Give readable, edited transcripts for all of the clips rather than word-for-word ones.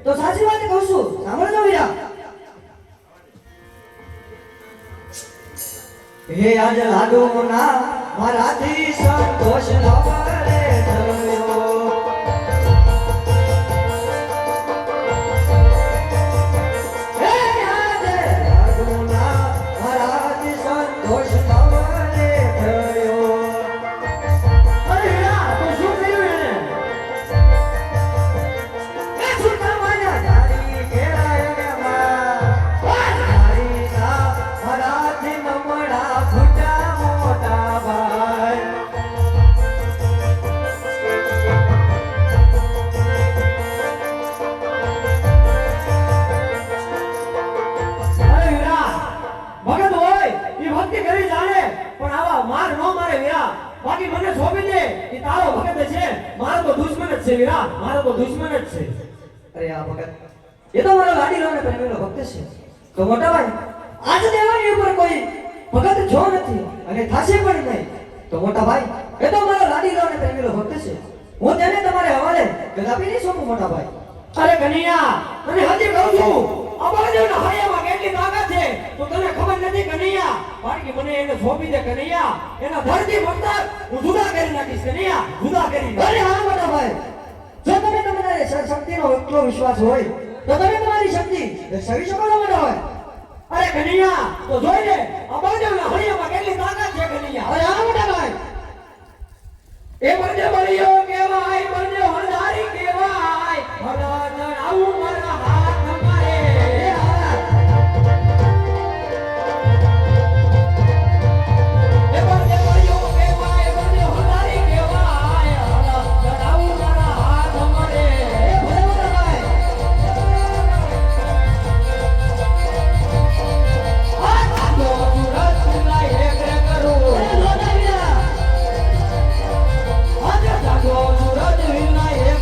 તો સાચી વાત કહું છું, સાંભળજો વીરા. હે આજ લાડુ ના મારાથી સંતોષ ન કરે થયો. હે આજ લાડુ ના મારાથી સંતોષ ન કરે થયો. અરે વીરા, તો શું કર્યું એને? બાકી મને સોંપી દે કે તારો ભગત છે, મારો તો દુશ્મન જ છે વીરા, મારો તો દુશ્મન જ છે. અરે આ ભગત એ તો મારો લાડીલો ને પ્રેમીલો ભક્ત છે. તો મોટા ભાઈ આજ દેવાની ઉપર કોઈ ભગત જો નથી અને થાશે પણ નહીં. તો મોટા ભાઈ એ તો મારો લાડીલો ને પ્રેમીલો ભક્ત છે. હું તેને તમારે હવાલે કદાપી નહીં સોંપું મોટા ભાઈ. અરે કનૈયા, અને હજી કહું છું, અબાજોના હૈયામાં કેટલી તાકાત છે તો તને ખબર નથી કનૈયા. બાકી મને એને સોંપી દે કનૈયા, એના ધરતી પડતા હું જુદા કરી નાખીશ કનૈયા, જુદા કરી. અરે હા મોટા ભાઈ, જો તમે તમારી શક્તિનો એટલો વિશ્વાસ હોય તો તમે તમારી શક્તિ દર્શાવી શકો છો મોટા ભાઈ. અરે કનૈયા, તો જોઈ લે અબાજોના હૈયામાં કેટલી તાકાત છે કનૈયા. અરે હા મોટા ભાઈ, એ બળદે બળિયો કહેવાય, બળદે હળદારી કહેવાય, હળદ આવું મારા હાથ મારે. એ બળદે બળિયો કહેવાય, બળદે હળદારી કહેવાય, હળદ આવું મારા હાથ મારે. એ ભલે મોટા ભાઈ, આ તો સુરત લાય એક રે કરું. એ લોટાવ્યા આજે જાગો સુરત વિના એક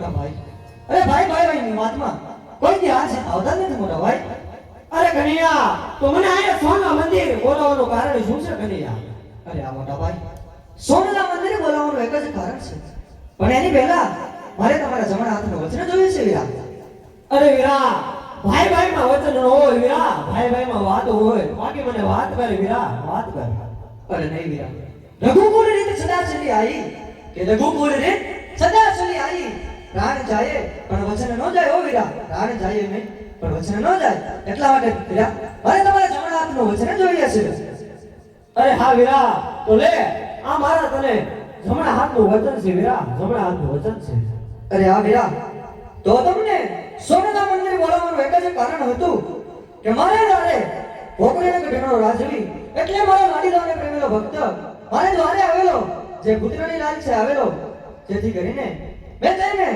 મોટા ભાઈ. અરે ભાઈ ભાઈની વાતમાં કોઈ દી હાર આવતા નથી મોટા ભાઈ. અરે કનૈયા તો મને અહીંયા સોના મંદિર બોલાવવાનું કારણ શું છે કનૈયા? અરે આ મોટા ભાઈ સોનાના મંદિરે બોલાવવાનું એક જ કારણ છે, પણ એની પહેલા મારે તમારા જમણા હાથનું વચન જોઈએ છે વીરા. અરે વીરા ભાઈ ભાઈમાં વચન ન હોય વીરા, ભાઈ ભાઈમાં વાત હોય. બાકી મને વાત કરે વીરા, વાત કર. અરે નહીં વીરા, રઘુકુળ રીત સદા ચલી આવી કે રઘુકુળ રીત સદા ચલી આવી. પ્રાણ જાય પણ વચન ન જાય. હો વીરા, પ્રાણ જાય નહીં પણ વચન ન જાય. એટલા માટે વીરા મારે તમારા જમણા હાથનું વચન જોઈએ છે. અરે હા વીરા તો લે આ મારા તને જમણા હાથનું વચન છે વીરા, જમણા હાથનું વચન છે. અરે હા વીરા તો તમને સોનાના મંદિરે બોલાવવાનું એક જ કારણ હતું કે મારે દ્વારે ભોગરીને ઘેરનો રાજવી એટલે મારો લાડીલાને પ્રેમેલો ભક્ત મારે દ્વારે આવેલો જે પુત્રની લાલ છે આવેલો, જેથી કરીને મેં તેને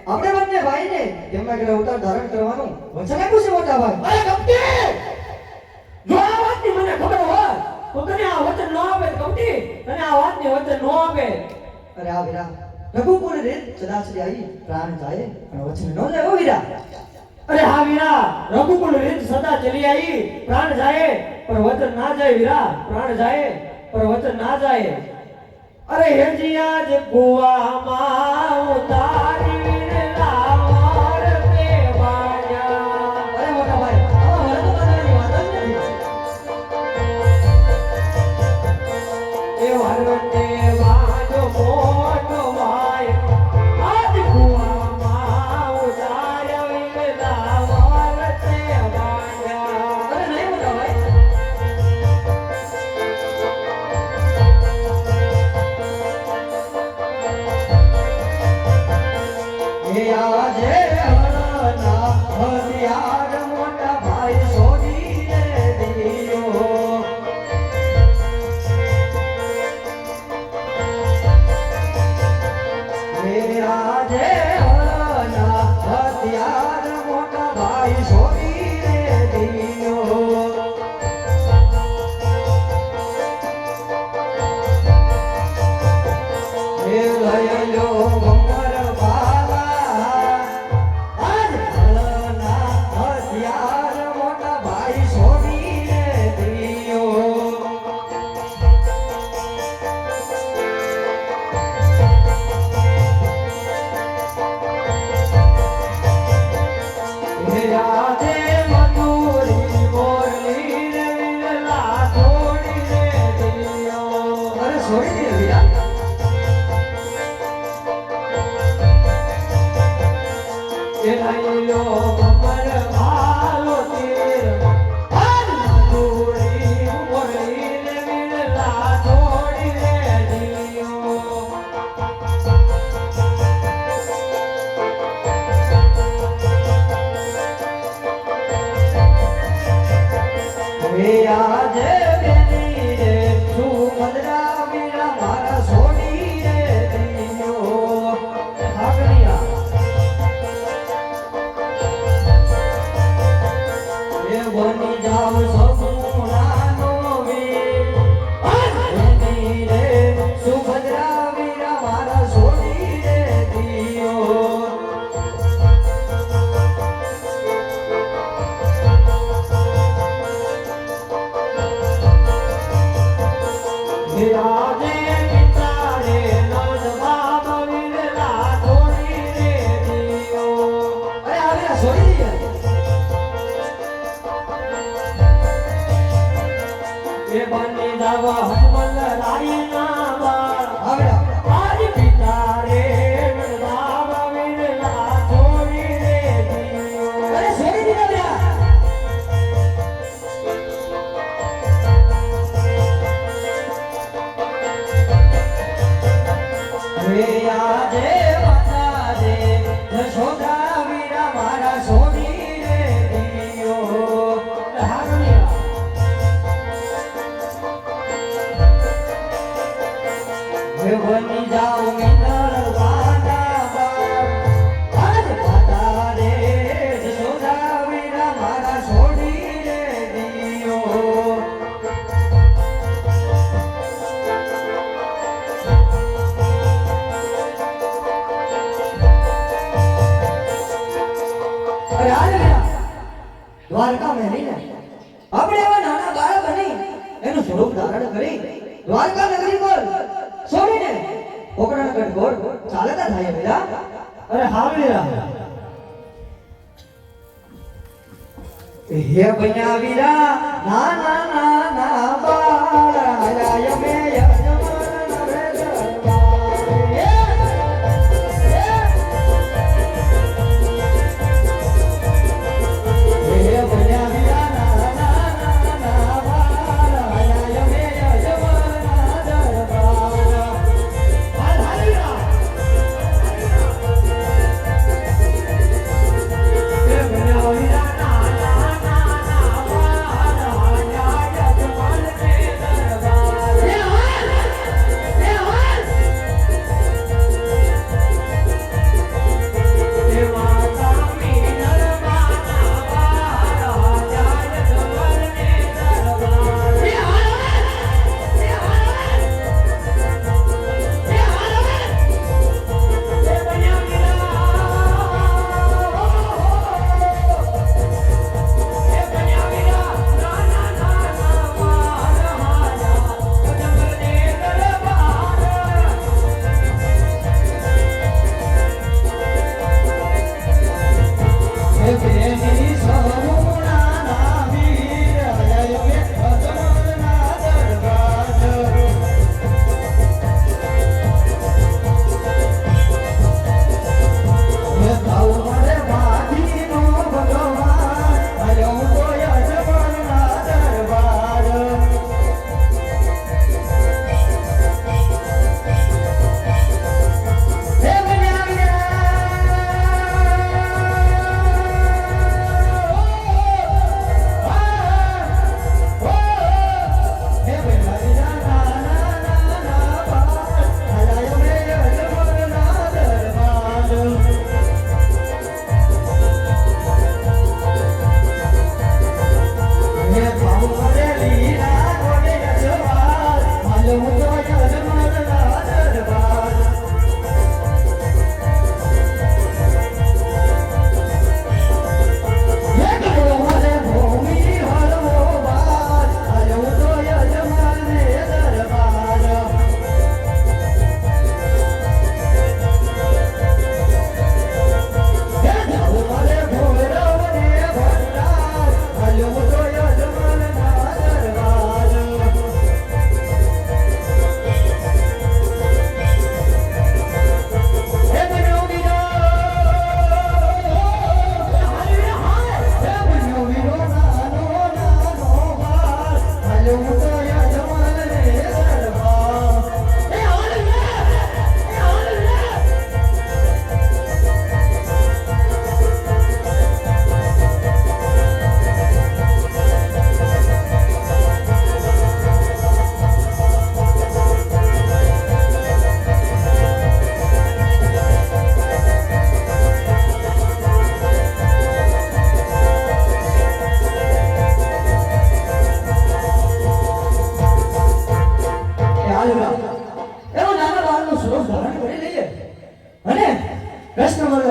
આપણે બંને ભાઈને તેમના ઘરે અવતાર ધારણ કરવાનું વચન આપ્યું છે મોટા ભાઈ. અરે કપટી જો આ વાતની મને ખબર હોય તો તને આ વચન ન આપે. કપટી તને આ વાતની વચન ન આપે. અરે આ વીરા રઘુકુળ રીત સદા ચલી આવી. પ્રાણ જાય પણ વચન ન જાય. હો વીરા. અરે હા વીરા રઘુકુળ રીત સદા ચલી આવી. પ્રાણ જાય પણ વચન ના જાય વીરા, પ્રાણ જાય પણ વચન ના જાય. અરે હેજીયા જ કુવામાં ઉતારી વિરલા મોર તે વાજા. અરે મોટા ભાઈ આવા વરદ બનવાની વાત જ નથી. એ વરતે વાજો મોટો ભાઈ આજ કુવામાં ઉતારી વિરલા મોર તે વાજા. અરે નહીં મોટા ભાઈ આજે હરના હરિયાર મોટા ભાઈ સોનીને દિયો. આજે હરના હરિયાર મોટા ભાઈ સોનીને દિયો. લયો ગમર બાલા આજ હરના હરિયાર મોટા ભાઈ સોનીને દિયો. આજે મધુરી મોરલી રે વિરલા છોડીને દિયો. અરે છોડી દે વીરા. લઈલો કમર ભાલો તીર આજ મધુરી મોરલી રે વિરલા છોડીને દિયો. આજે બેની રે સુભદ્રા વીરા મારા સોની રે દિયો. ભાગડિયા અરે હાલ દ્વારકા મેલીને આપણે એવા નાના બાળક બની એનું સ્વરૂપ ધારણ કરી દ્વારકા નગરી પર છોડીને કોકરાના ગઢગોળ ચાલતા થાય વીરા. અરે હા વીરા. હે બન્યા વીરા નાના નાના બાળ આયા મે યજમાન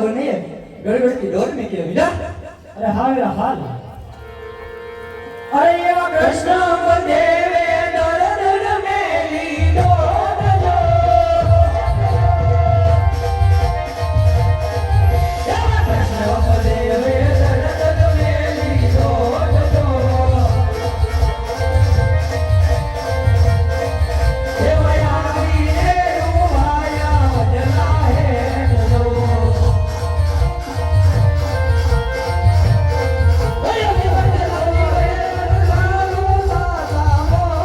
રે ગડગડતી દોડ મેં કે વીરા. અરે હા વીરા હાલ. અરે એવા કૃષ્ણ દેવે દર્દ મેલી દોડ જો એવા કૃષ્ણ દેવે દર્દ મેલી દોડ જો એવા આવીને રૂવાયા વજલા હે જો Oh,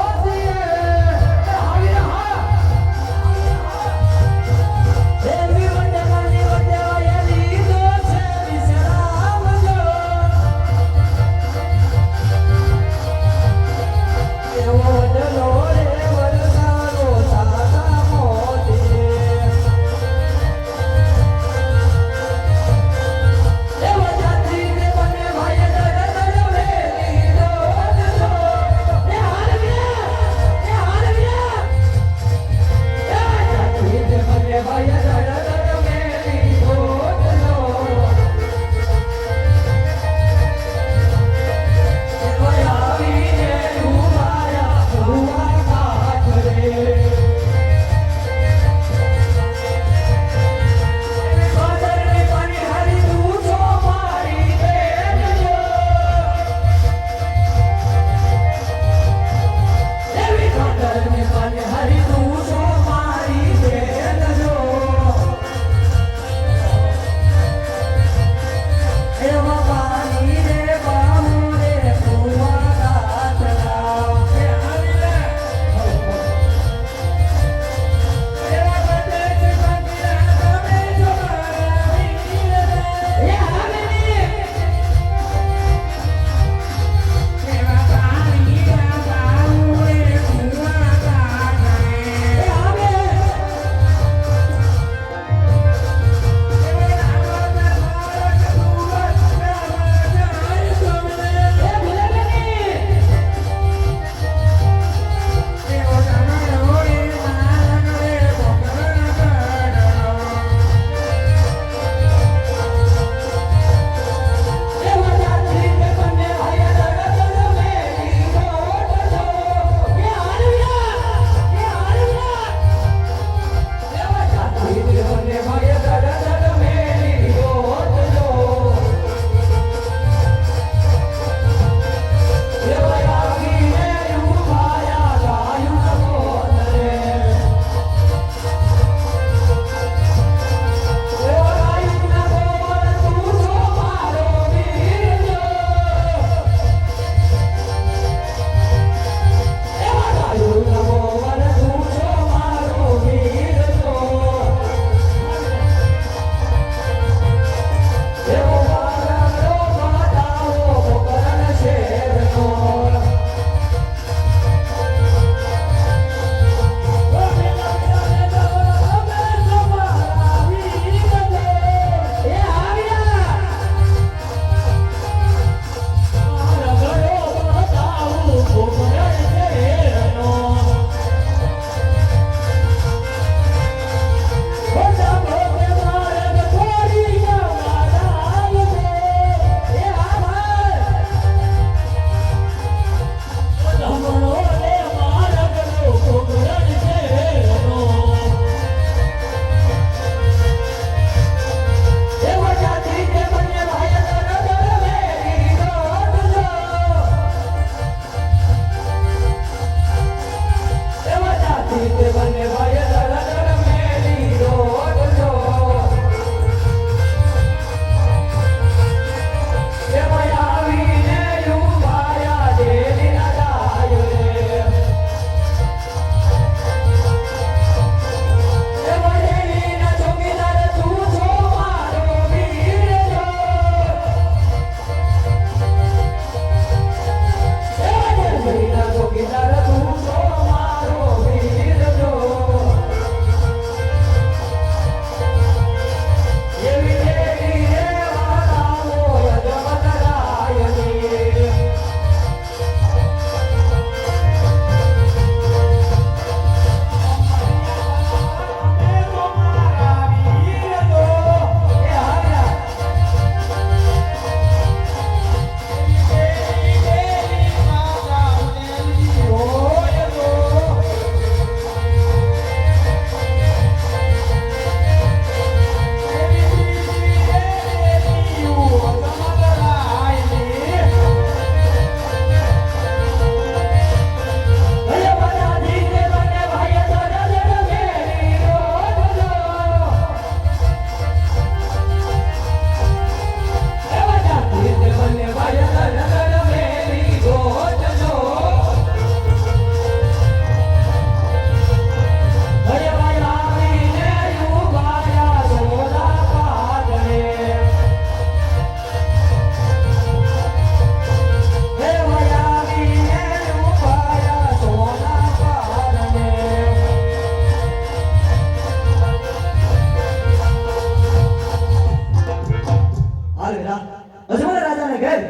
હાલ વીરા અજમલ રાજાને ઘેર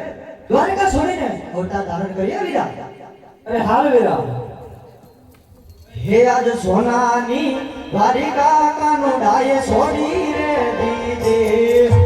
દ્વારિકા છોડીને અવતાર ધારણ કરીએ વીરા અરે હાલ વીરા હે આજ સોનાની દ્વારિકા કાનો ડાયે છોડી રે દીધે